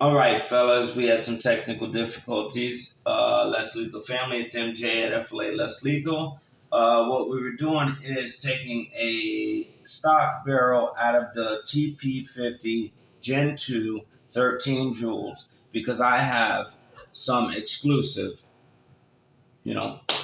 All right, fellas, we had some technical difficulties. Less Lethal Family, it's MJ at FLA Less Lethal. What we were doing is taking a stock barrel out of the TP50 Gen 2 13 joules because I have some exclusive,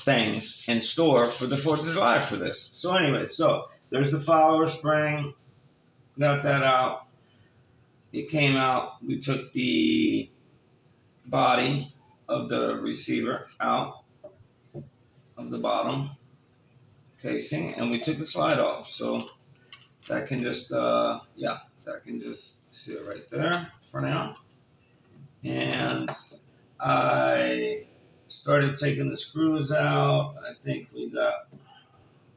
things in store for the 4th of July for this. So anyway, there's the follower spring, got that out. It came out, we took the body of the receiver out of the bottom casing, and we took the slide off. So that can just, that can just sit right there for now. And I started taking the screws out. I think we got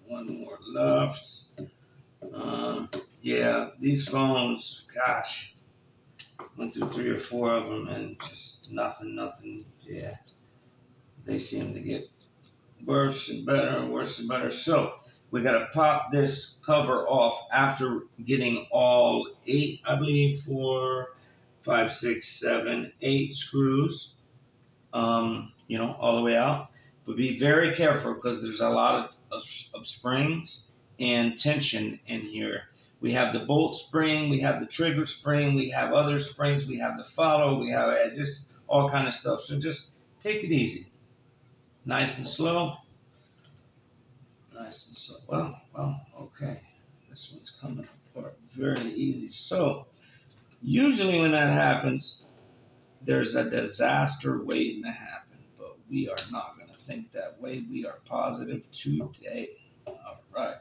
one more left. Yeah, these phones, gosh, went through 3 or 4 of them and just nothing. Yeah, they seem to get worse and better and worse and better. So we got to pop this cover off after getting all 8, I believe, 4, 5, 6, 7, 8 screws, all the way out. But be very careful because there's a lot of springs and tension in here. We have the bolt spring, we have the trigger spring, we have other springs, we have the follow, we have just all kind of stuff. So just take it easy, nice and slow. Nice and slow. Well, okay. This one's coming apart very easy. So, usually when that happens, there's a disaster waiting to happen. But we are not going to think that way. We are positive today. All right.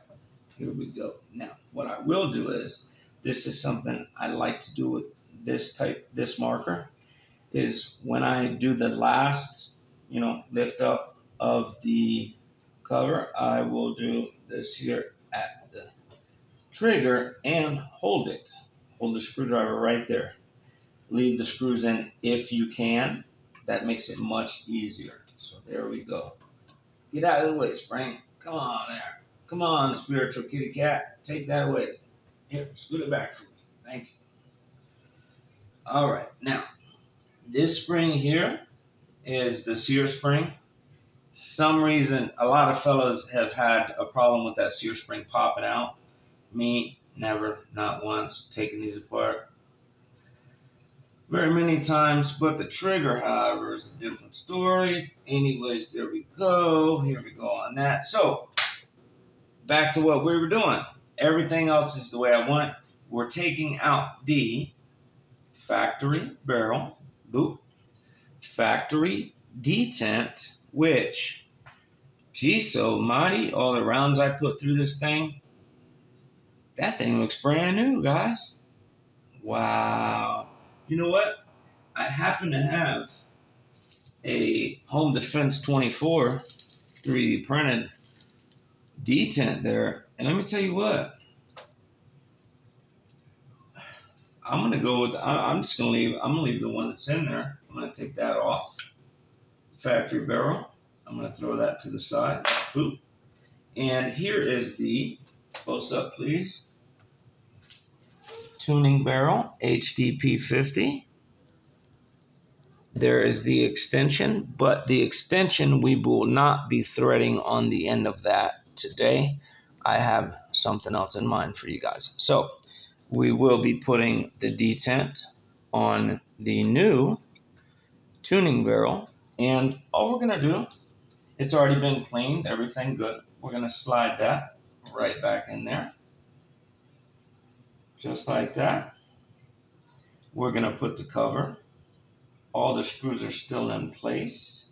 Here we go. Now, what I will do is, this is something I like to do with this marker, is when I do the last, lift up of the cover, I will do this here at the trigger and hold it. Hold the screwdriver right there. Leave the screws in if you can. That makes it much easier. So there we go. Get out of the way, spring. Come on there. Come on, spiritual kitty cat. Take that away. Here, scoot it back for me. Thank you. All right, now, this spring here is the sear spring. Some reason, a lot of fellas have had a problem with that sear spring popping out. Me, never, not once, taking these apart very many times. But the trigger, however, is a different story. Anyways, there we go. Here we go on that. So, back to what we were doing. Everything else is the way I want. We're taking out the factory barrel, boop, factory detent, which, geez almighty, all the rounds I put through this thing, that thing looks brand new, guys. Wow. You know what? I happen to have a Home Defense 24 3D printed detent there. And let me tell you what. I'm going to go with, I'm just going to leave, I'm going to leave the one that's in there. I'm going to take that off. Factory barrel. I'm going to throw that to the side. Boop. And here is the, close up please, tuning barrel, HDP50. There is the extension, but the extension we will not be threading on the end of that today. I have something else in mind for you guys. So we will be putting the detent on the new tuning barrel. And all we're going to do, it's already been cleaned, everything good. We're going to slide that right back in there. Just like that. We're going to put the cover. All the screws are still in place.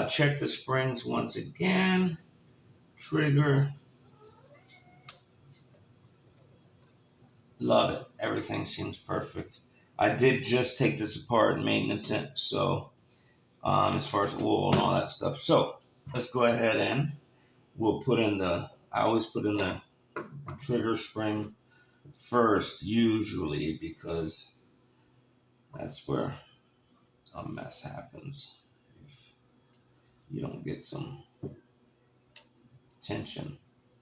Check the springs once again. Trigger. Love it. Everything seems perfect. I did just take this apart and maintenance it. So as far as oil and all that stuff. So let's go ahead and we'll put in I always put in the trigger spring first, usually, because that's where a mess happens if you don't get some tension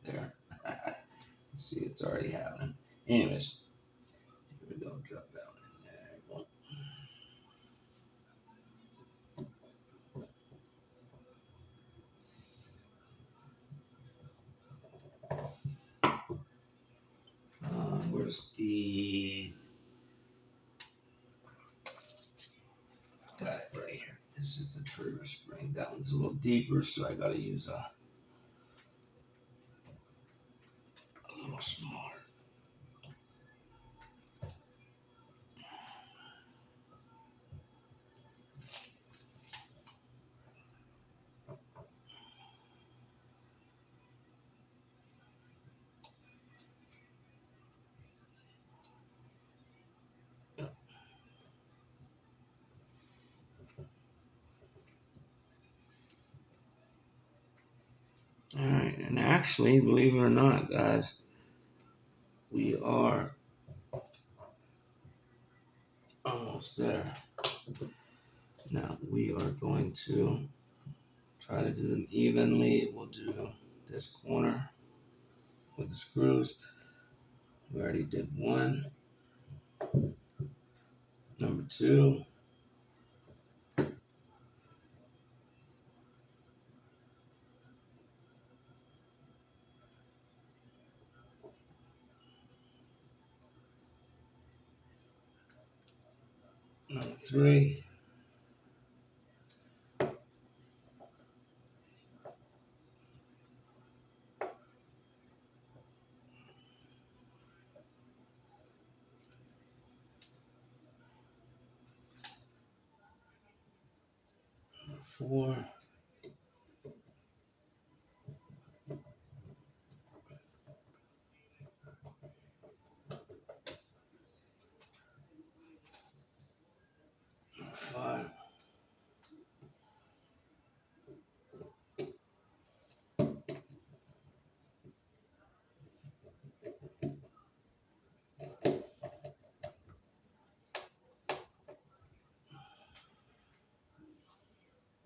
there. See, it's already happening. Anyways, here we go. Drop that one in there. trigger spring. That one's a little deeper, so I gotta use a little smaller. Alright, and actually, believe it or not, guys, we are almost there. Now, we are going to try to do them evenly. We'll do this corner with the screws. We already did one. Number two. Number three. Number four. Number five.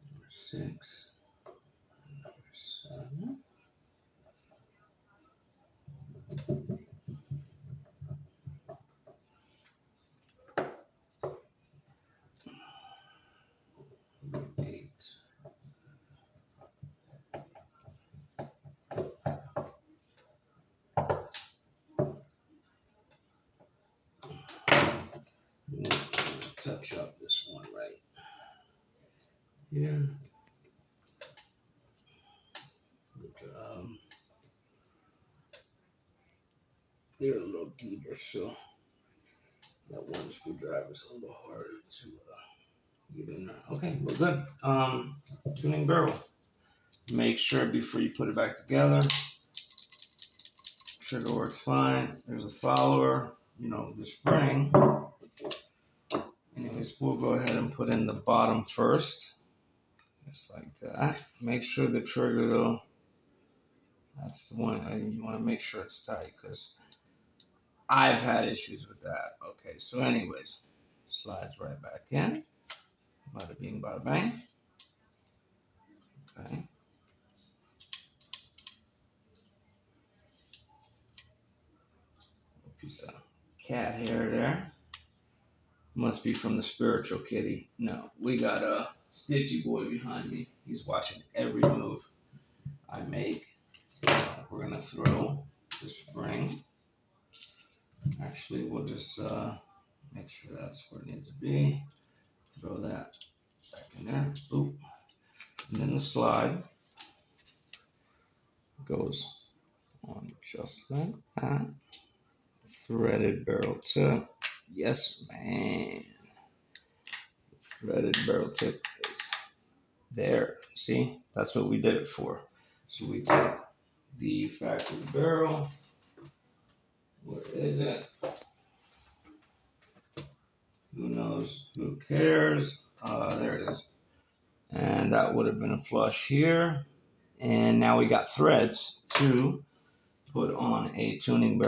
Number six. Number seven. Number eight. We'll touch up this one right here. They're a little deeper, so that one screwdriver is a little harder to get in there. Okay, we're good. Tuning barrel. Make sure before you put it back together, trigger works fine. There's a follower, the spring. Anyways, we'll go ahead and put in the bottom first, just like that. Make sure the trigger though, that's the one, you want to make sure it's tight because I've had issues with that. Okay, so anyways, slides right back in. Bada bing, bada bang. Okay. Piece of cat hair there. Must be from the spiritual kitty. No, we got a Stitchy boy behind me. He's watching every move I make. We're gonna throw the spring. Actually, we'll just make sure that's where it needs to be. Throw that back in there. Boop. And then the slide goes on just like that. Threaded barrel tip. Yes, man. The threaded barrel tip is there. See? That's what we did it for. So we take the factory barrel. Where is it? Who knows? Who cares? There it is. And that would have been a flush here. And now we got threads to put on a tuning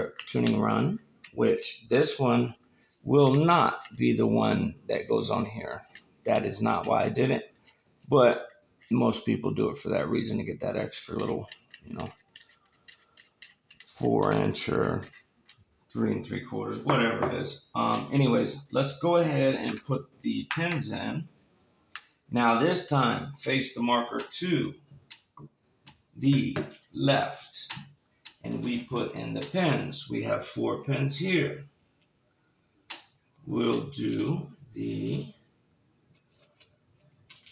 run, which this one will not be the one that goes on here. That is not why I did it, but most people do it for that reason, to get that extra little, 4-inch or 3 3/4, whatever it is. Anyways, let's go ahead and put the pins in. Now this time, face the marker to the left, and we put in the pins. We have 4 pins here. We'll do the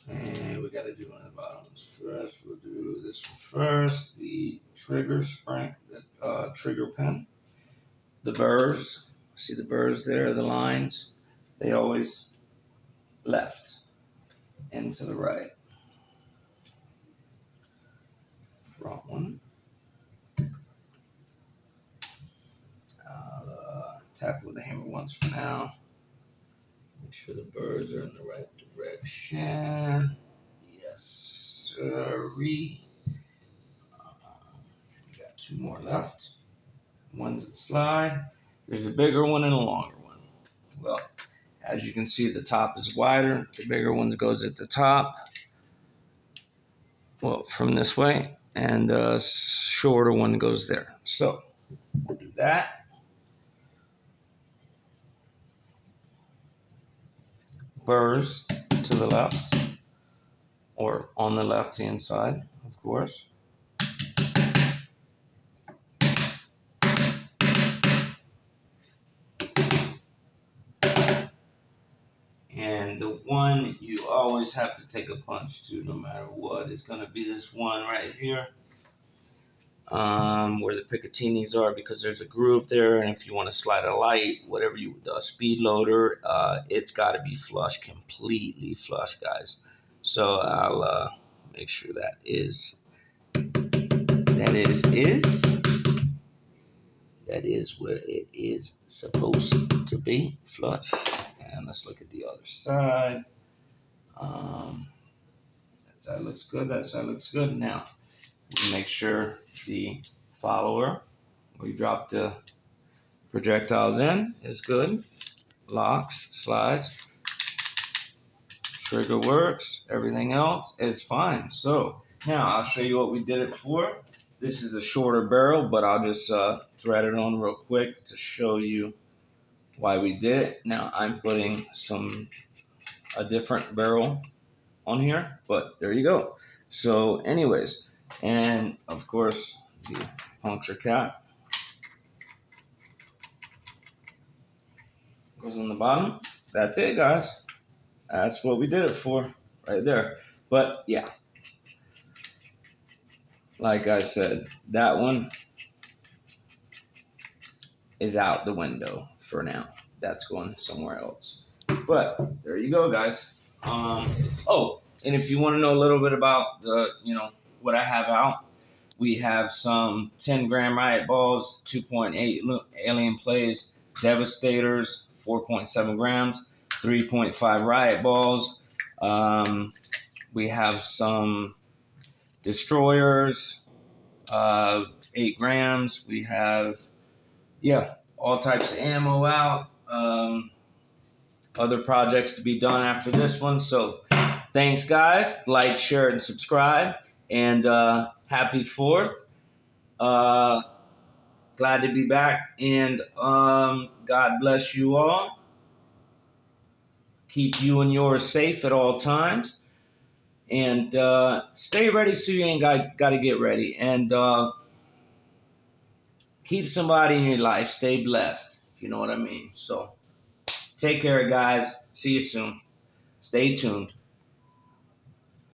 And we got to do one of the bottoms first. We'll do this one first. The trigger spring, the trigger pin. The burrs. See the burrs there, the lines? They always left and to the right. Front one. I'll tap with the hammer once for now. Make sure the burrs are in the right direction. Yes, sirree. We got two more left. One's that slide. There's a bigger one and a longer one. Well, as you can see, the top is wider. The bigger one goes at the top. Well, from this way. And the shorter one goes there. So, we'll do that. Burrs to the left. Or on the left-hand side, of course. And the one you always have to take a punch to no matter what is going to be this one right here. Where the Picatinis are, because there's a groove there, and if you want to slide a light, whatever the speed loader, it's got to be flush, completely flush, guys. So I'll make sure that is where it is supposed to be, flush. And let's look at the other side. That side looks good. That side looks good. Now, we make sure the follower, where you drop the projectiles in, is good. Locks, slides, trigger works. Everything else is fine. So now I'll show you what we did it for. This is a shorter barrel, but I'll just thread it on real quick to show you why we did it. Now I'm putting a different barrel on here, but there you go. So anyways, and of course the puncture cap goes on the bottom. That's it, guys. That's what we did it for right there. But yeah, like I said, that one is out the window for now. That's going somewhere else. But there you go, guys. Oh, and if you want to know a little bit about what I have out, we have some 10-gram riot balls, 2.8 alien plays, devastators, 4.7 grams, 3.5 riot balls. We have some destroyers, 8 grams. We have, all types of ammo out. Other projects to be done after this one. So thanks, guys. Like, share, and subscribe. And happy 4th. Glad to be back. And God bless you all. Keep you and yours safe at all times. And stay ready so you ain't got to get ready. And keep somebody in your life. Stay blessed, if you know what I mean. So take care, guys. See you soon. Stay tuned.